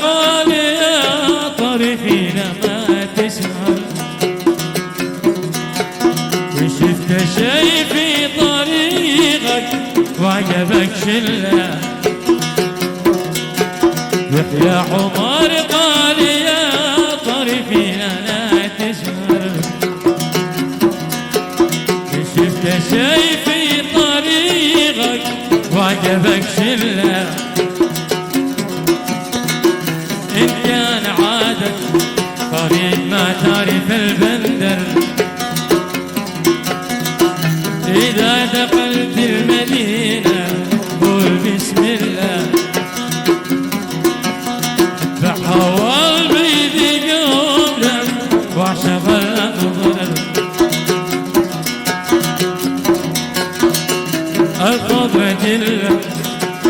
قال يا طرفينا ما تسهر، وشفت شي في طريقك وعجبك شله. يحيى عمر قال يا طرفينا لا تسهر، شفت شي في طريقك وعجبك شله. إن كان عادك طريق ما تعرف البندر، إذا دخلت المدينة قول بسم الله، فحول بيدي قبلك واعشق الأخضر. الخضرة جلة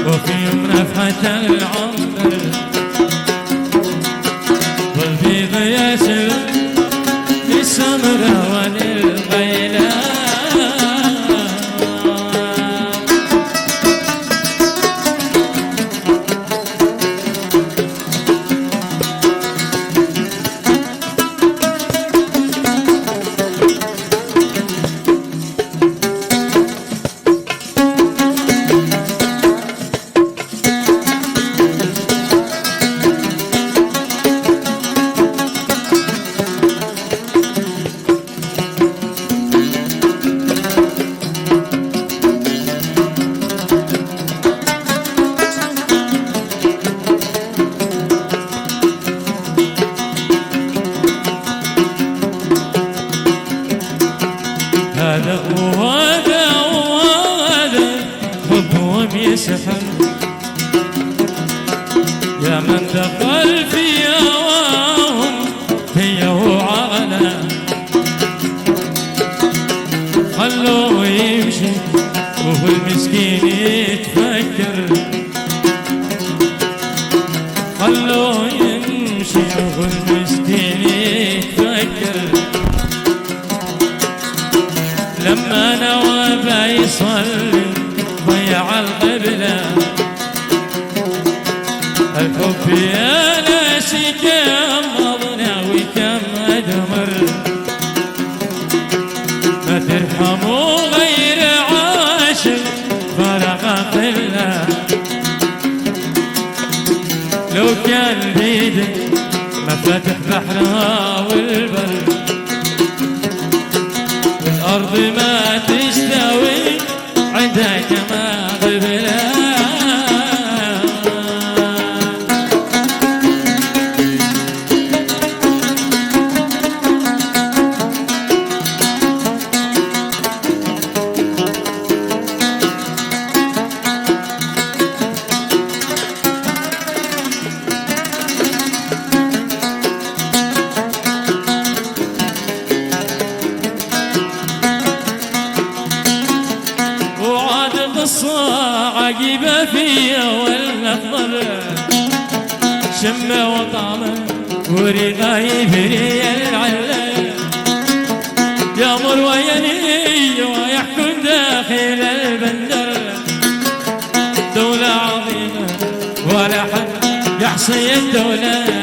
وفي نفحة العنبر، والبيض يسر للسمرة وللغيلان. هذا وهذا وهذا حبهم يسحر، يا من دخل في هواهم هي وعلا. خلوه يمشي وهو المسكين يتفكر، خلوه يمشي وهو المسكين يتفكر. لما نوى بيصلي ضيع القبلة، الحب يا ناس كم أضنى وكم أدمر. ما ترحموا غير عاشق فرق قلة، لو كان بيدك ما فتح بحرها والبر. الأرض ما تستوي عندك ما قبلها، عجيبة فيها والأخضر، شمه وطعمه وريقه يبري العلة. يأمر وينهي ويحكم داخل البندر، دولة عظيمة ولا حد يحصي الدولة.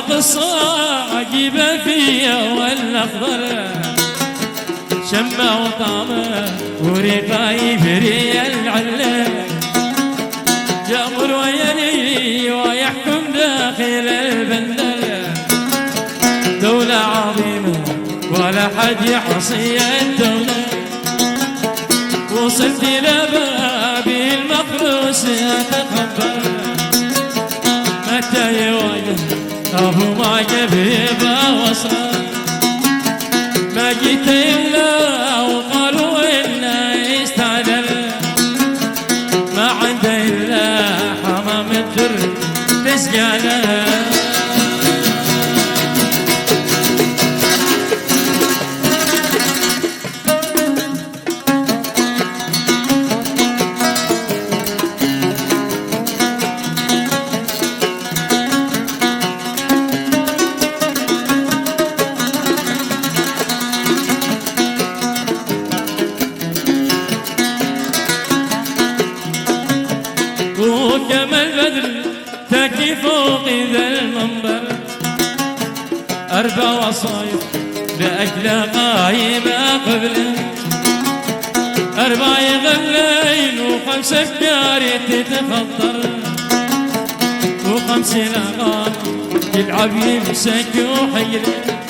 قصة عجيبة فيها والأخضر، شمه وطعمه وريقه يبري العلة. يأمر وينهي ويحكم داخل البندر، دولة عظيمة ولا حد يحصي الدولة. وصلت إلى بابي المقروس أتخبر، متى يواجه أبو ما جبيبه وصل. ما جيت إلا وقالوا إنه يستعجل، ما عنده إلا مسجاله وكما البدر تكي فوق ذا المنبر 4 وصايف بأكله قايمة قبله 4 يغلين و5 أفكار تتخطر و5 أغاني يلعب يمسك وحيره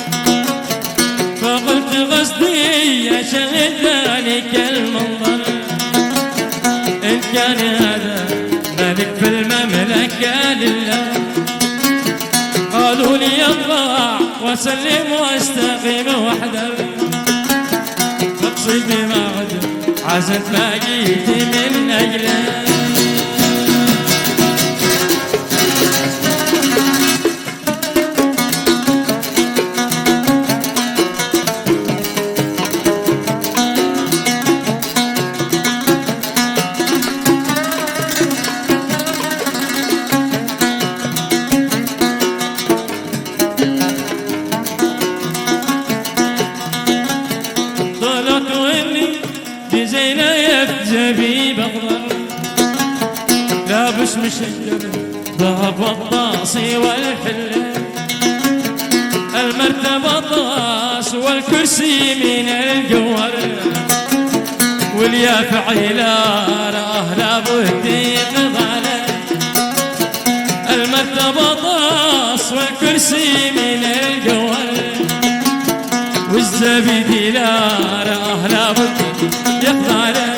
فقلت قصدي أشغل ذلك المنظر إن كان هذا ملك في المملكة لله قالوا لي اطلع وسلم واستقيم واحذر مقصد بما عدل عزت ما جيت من اجله زبيب أخضر لابس مشجر ذهب والطاسي والحلة المرتبة طاس والكرسي من الجوهر واليافع إلى لابد يقضاله المرتبة طاس والكرسي من الجوهر والزبيب لابد يقضاله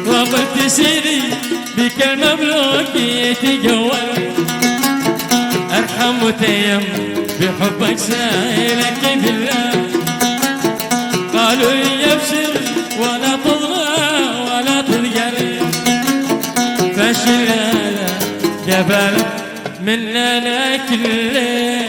وقلت سيدي بك المملوك يتجول ارحم وتيم بحبك سائلك بالله قالوا لي ابشر ولا تضغى ولا تذكر فاشل هذا جبل مننا كله